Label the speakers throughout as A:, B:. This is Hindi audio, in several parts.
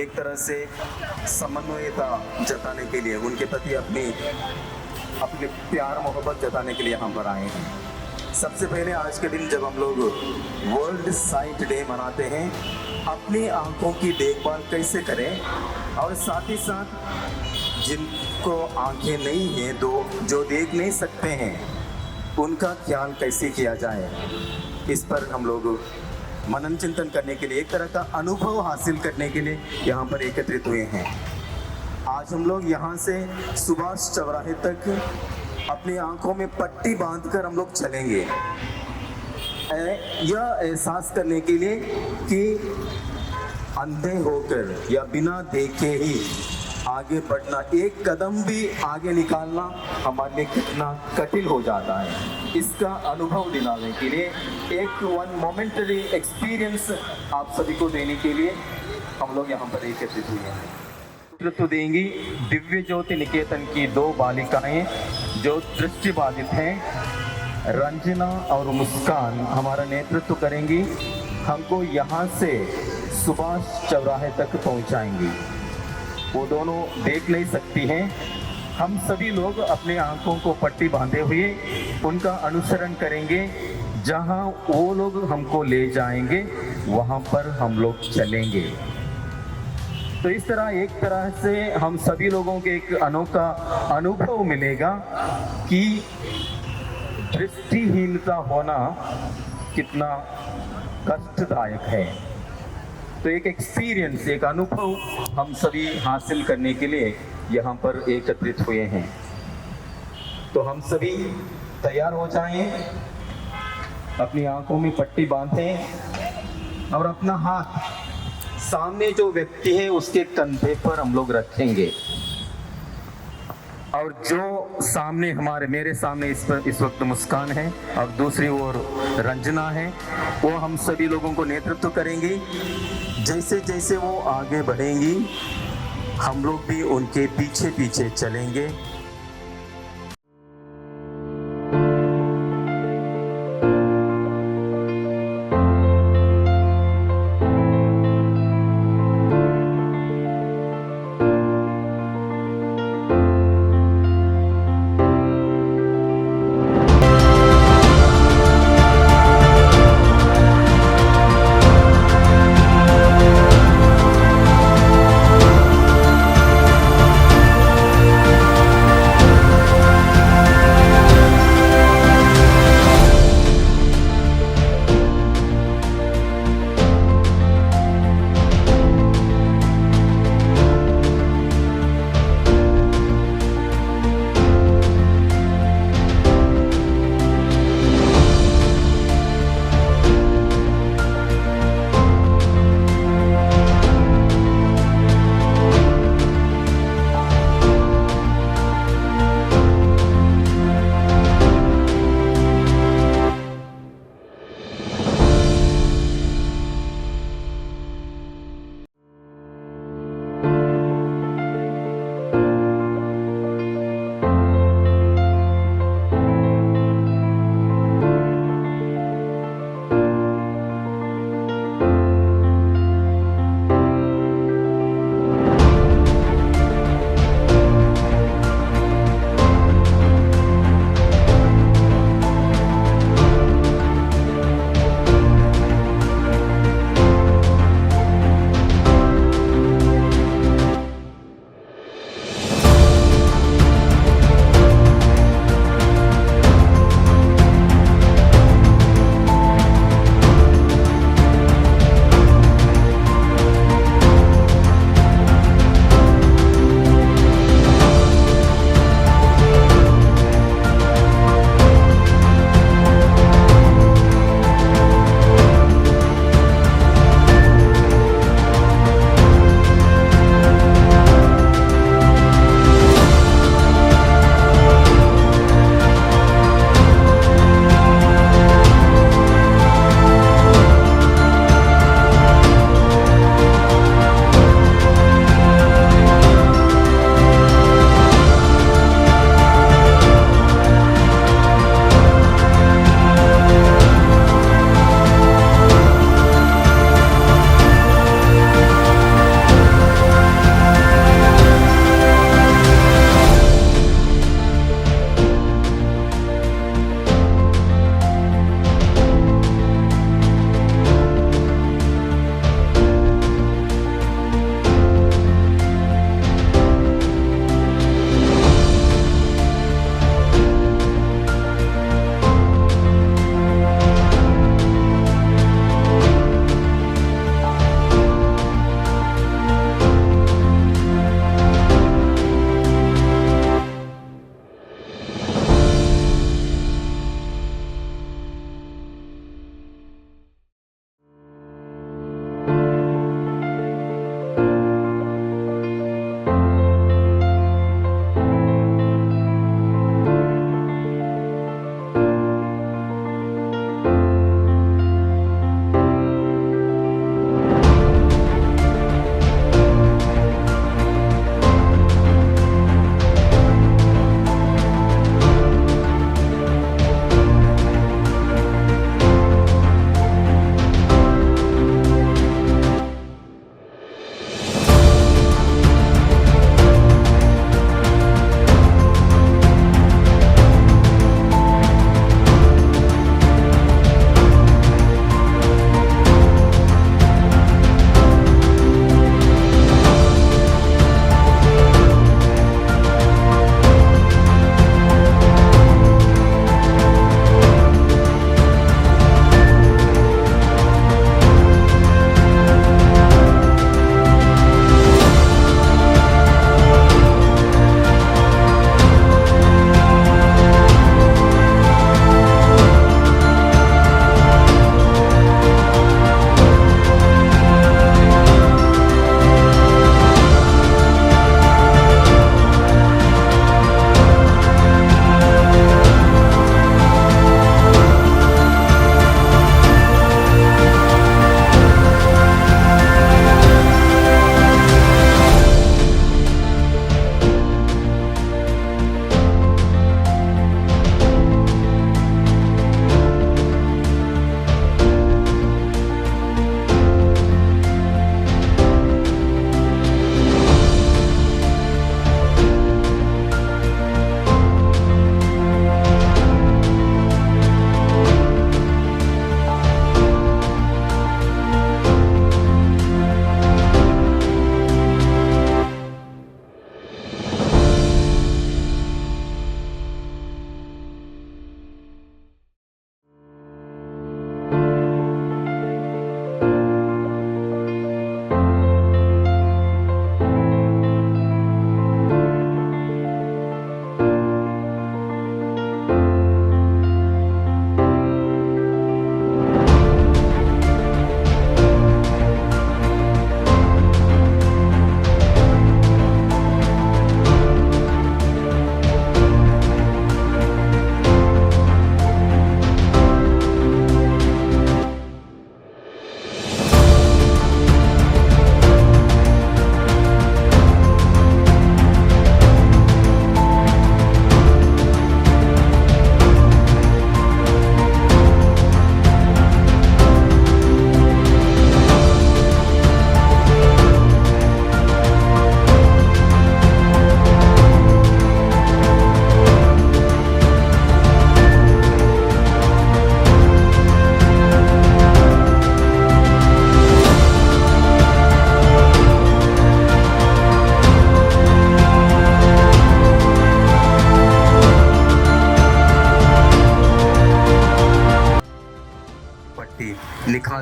A: एक तरह से समन्वयता जताने के लिए, उनके प्रति अपने प्यार मोहब्बत जताने के लिए हम पर आए हैं। सबसे पहले आज के दिन जब हम लोग वर्ल्ड साइट डे मनाते हैं, अपनी आंखों की देखभाल कैसे करें और साथ ही साथ जिनको आंखें नहीं हैं, जो देख नहीं सकते हैं, उनका ख्याल कैसे किया जाए, इस पर हम लोग मनन चिंतन करने के लिए, एक तरह का अनुभव हासिल करने के लिए यहाँ पर एकत्रित हुए हैं। आज हम लोग यहाँ से सुभाष चौराहे तक अपनी आंखों में पट्टी बांधकर हम लोग चलेंगे, यह एहसास करने के लिए कि अंधे होकर या बिना देखे ही आगे बढ़ना, एक कदम भी आगे निकालना हमारे लिए कितना कठिन हो जाता है। इसका अनुभव दिलाने के लिए एक मोमेंटरी एक्सपीरियंस आप सभी को देने के लिए हम लोग यहाँ पर एकत्रित हुए हैं। नेतृत्व देंगी दिव्य ज्योति निकेतन की 2 बालिकाएं जो दृष्टिबाधित हैं, रंजना और मुस्कान हमारा नेतृत्व करेंगी, हमको यहाँ से सुभाष चौराहे तक पहुँचाएंगी। वो दोनों देख नहीं सकती हैं। हम सभी लोग अपने आंखों को पट्टी बांधे हुए उनका अनुसरण करेंगे, जहाँ वो लोग हमको ले जाएंगे वहाँ पर हम लोग चलेंगे। तो इस तरह एक तरह से हम सभी लोगों के एक अनोखा अनुभव मिलेगा कि दृष्टिहीनता होना कितना कष्टदायक है। तो एक एक्सपीरियंस, एक अनुभव हम सभी हासिल करने के लिए यहाँ पर एकत्रित हुए हैं। तो हम सभी तैयार हो जाएं, अपनी आंखों में पट्टी बांधें और अपना हाथ सामने जो व्यक्ति है उसके कंधे पर हम लोग रखेंगे, और जो सामने मेरे सामने इस वक्त मुस्कान है और दूसरी ओर रंजना है, वो हम सभी लोगों को नेतृत्व करेंगी। जैसे जैसे वो आगे बढ़ेंगी हम लोग भी उनके पीछे पीछे चलेंगे।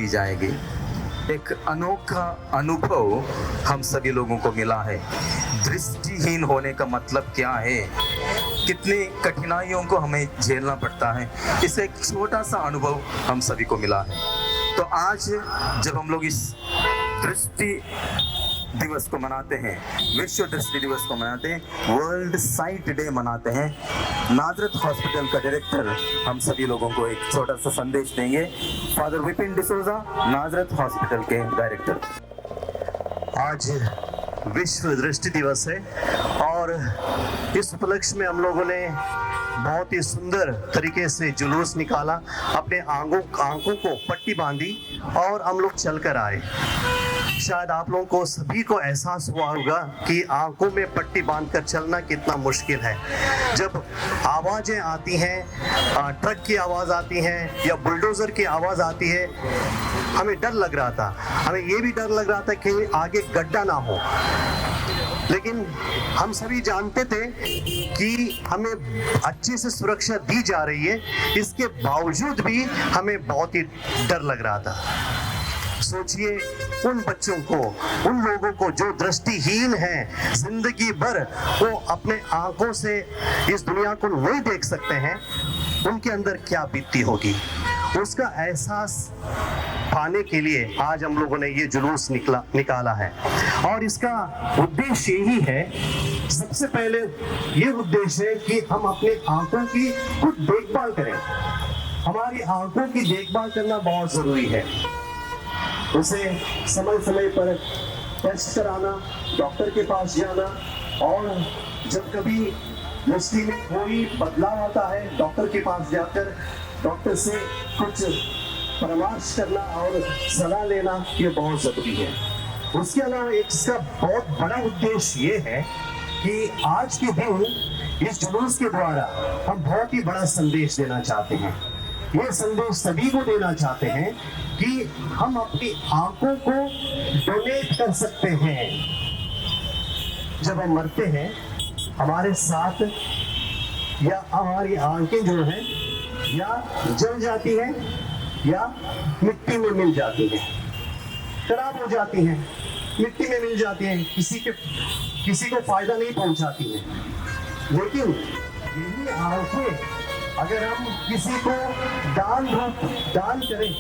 A: दी जाएगी। एक अनोखा अनुभव हम सभी लोगों को मिला है। दृष्टिहीन होने का मतलब क्या है, कितनी कठिनाइयों को हमें झेलना पड़ता है, इससे एक छोटा सा अनुभव हम सभी को मिला है। तो आज जब हम लोग इस दृष्टि दिवस को मनाते हैं, विश्व दृष्टि दिवस को मनाते हैं, वर्ल्ड साइट डे मनाते हैं, नाजरत हॉस्पिटल का डायरेक्टर हम सभी लोगों को एक छोटा सा संदेश देंगे। फादर विपिन डिसोजा, नाजरत हॉस्पिटल के डायरेक्टर।
B: आज विश्व दृष्टि दिवस है और इस उपलक्ष्य में हम लोगों ने बहुत ही सुंदर तरीके से जुलूस निकाला, अपने आंखों को पट्टी बांधी और हम लोग चल कर आए। शायद आप लोगों को सभी को एहसास हुआ होगा कि आंखों में पट्टी बांधकर चलना कितना मुश्किल है। जब आवाज़ें आती हैं, ट्रक की आवाज़ आती है या बुलडोज़र की आवाज़ आती है, हमें डर लग रहा था। हमें ये भी डर लग रहा था कि आगे गड्ढा ना हो, लेकिन हम सभी जानते थे कि हमें अच्छे से सुरक्षा दी जा रही है। इसके बावजूद भी हमें बहुत ही डर लग रहा था। सोचिए उन बच्चों को, उन लोगों को जो दृष्टिहीन हैं, जिंदगी भर वो अपने आंखों से इस दुनिया को नहीं देख सकते हैं, उनके अंदर क्या बीतती होगी। उसका एहसास पाने के लिए आज हम लोगों ने ये जुलूस निकाला है और इसका उद्देश्य यही है। सबसे पहले ये उद्देश्य है कि हम अपने आंखों की खुद देखभाल करें। हमारी आंखों की देखभाल करना बहुत जरूरी है। उसे समय समय पर टेस्ट कराना, डॉक्टर के पास जाना, और जब कभी दृष्टि में कोई बदलाव आता है, डॉक्टर के पास जाकर डॉक्टर से कुछ परामर्श करना और सलाह लेना, ये बहुत जरूरी है। उसके अलावा इसका बहुत बड़ा उद्देश्य ये है कि आज के दिन इस जुलूस के द्वारा हम बहुत ही बड़ा संदेश देना चाहते हैं। ये संदेश सभी को देना चाहते हैं कि हम अपनी आंखों को डोनेट कर सकते हैं। जब हम मरते हैं, हमारे साथ या हमारी आंखें जो हैं या जल जाती हैं या मिट्टी में मिल जाती हैं, खराब हो जाती हैं, मिट्टी में मिल जाती हैं, किसी को फायदा नहीं पहुंचाती हैं। लेकिन यही आंखें अगर हम किसी को दान करें,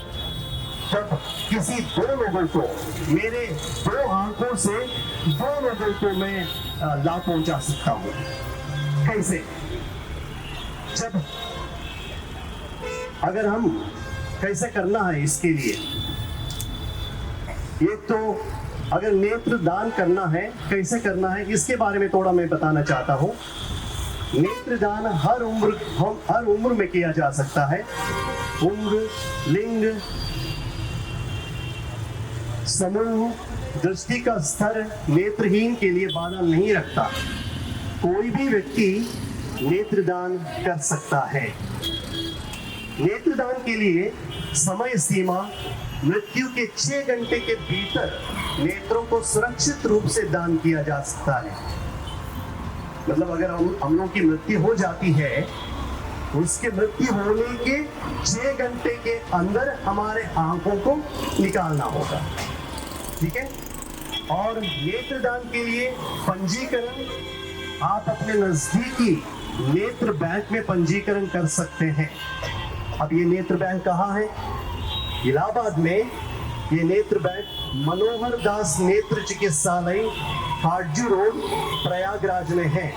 B: तब किसी दो लोगों को, मेरे दो आंखों से दो लोगों को मैं लाभ पहुंचा सकता हूं। कैसे? जब अगर हम कैसे करना है, इसके लिए एक तो अगर नेत्र दान करना है, कैसे करना है, इसके बारे में थोड़ा मैं बताना चाहता हूँ। नेत्रदान हर उम्र में किया जा सकता है। उम्र, लिंग, समूह, दृष्टि का स्तर नेत्रहीन के लिए बाधा नहीं रखता। कोई भी व्यक्ति नेत्रदान कर सकता है। नेत्रदान के लिए समय सीमा मृत्यु के 6 घंटे के भीतर नेत्रों को सुरक्षित रूप से दान किया जा सकता है। मतलब अगर हम लोगों की मृत्यु हो जाती है, उसके मृत्यु होने के 6 घंटे के अंदर हमारे आंखों को निकालना होगा। ठीक है। और नेत्रदान के लिए पंजीकरण आप अपने नजदीकी नेत्र बैंक में पंजीकरण कर सकते हैं। अब ये नेत्र बैंक कहाँ है? इलाहाबाद में ये नेत्र बैंक मनोहर दास नेत्र चिकित्सालय, हाटजू रोड, प्रयागराज में है।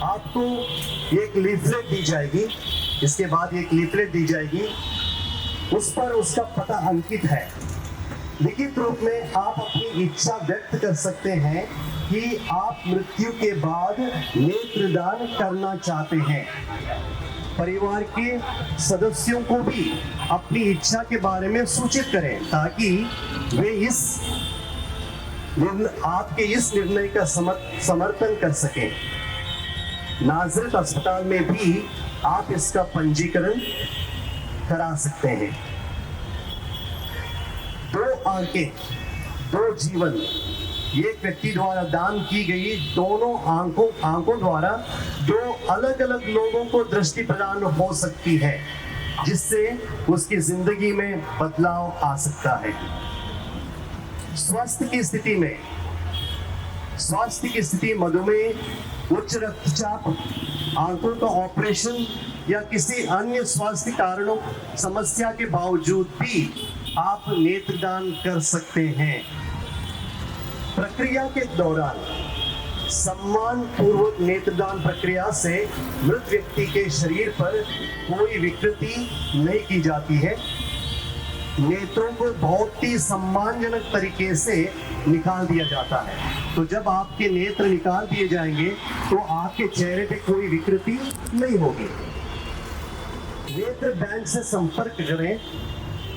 B: आपको एक लीफलेट दी जाएगी, इसके बाद एक लीफलेट दी जाएगी, उस पर उसका पता अंकित है। लिखित रूप में आप अपनी इच्छा व्यक्त कर सकते हैं कि आप मृत्यु के बाद नेत्रदान करना चाहते हैं। परिवार के सदस्यों को भी अपनी इच्छा के बारे में सूचित करें ताकि वे आपके इस निर्णय का समर्थन कर सकें। नाजरत अस्पताल में भी आप इसका पंजीकरण करा सकते हैं। 2 आंखें, 2 जीवन, एक व्यक्ति द्वारा दान की गई दोनों आंखों द्वारा 2 अलग अलग लोगों को दृष्टि प्रदान हो सकती है। जिससे उसकी जिंदगी में बदलाव आ सकता है। स्वास्थ्य की स्थिति मधुमेह, उच्च रक्तचाप, आंखों का ऑपरेशन या किसी अन्य स्वास्थ्य कारणों समस्या के बावजूद भी आप नेत्रदान कर सकते हैं। प्रक्रिया के दौरान सम्मान पूर्वक नेत्रदान प्रक्रिया से मृत व्यक्ति के शरीर पर कोई विकृति नहीं की जाती है। नेत्रों को बहुत ही सम्मानजनक तरीके से निकाल दिया जाता है। तो जब आपके नेत्र निकाल दिए जाएंगे तो आपके चेहरे पे कोई विकृति नहीं होगी। नेत्र बैंक से संपर्क करें।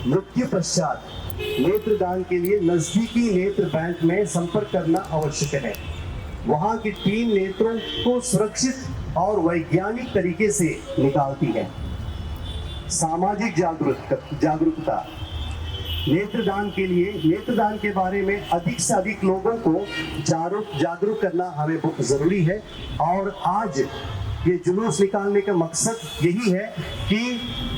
B: मृत्यु पश्चात नेत्रदान के लिए नजदीकी नेत्र बैंक में संपर्क करना आवश्यक है। वहां की टीम नेत्रों को सुरक्षित और वैज्ञानिक तरीके से निकालती है। सामाजिक जागरूकता। नेत्रदान के बारे में अधिक से अधिक लोगों को जागरूक करना हमें बहुत जरूरी है। और आज ये जुलूस निकालने का मकसद यही है कि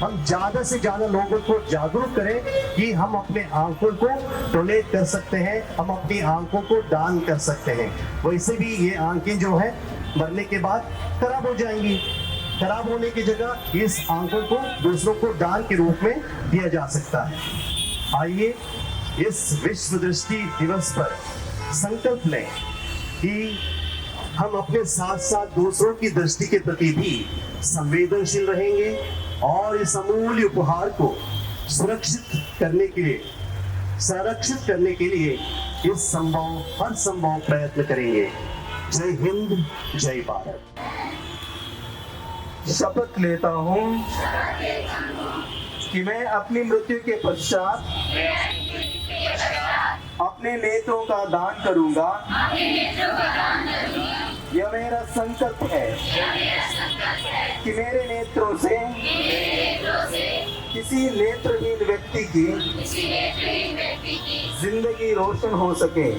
B: हम ज्यादा से ज्यादा लोगों को जागरूक करें कि हम अपने आंखों को डोनेट कर सकते हैं, हम अपनी आंखों को दान कर सकते हैं। वैसे भी ये आंखें जो है मरने के बाद खराब हो जाएंगी। खराब होने की जगह इस आंखों को दूसरों को दान के रूप में दिया जा सकता है। आइए इस विश्व दृष्टि दिवस पर संकल्प लें कि हम अपने साथ साथ दूसरों की दृष्टि के प्रति भी संवेदनशील रहेंगे और इस अमूल्य उपहार को संरक्षित करने के लिए हर संभव प्रयत्न करेंगे। जय हिंद, जय भारत।
A: शपथ लेता हूँ कि मैं अपनी मृत्यु के पश्चात अपने नेत्रों का दान करूंगा। यह मेरा संकल्प है कि मेरे नेत्रों से किसी नेत्रहीन व्यक्ति की जिंदगी रोशन हो सके।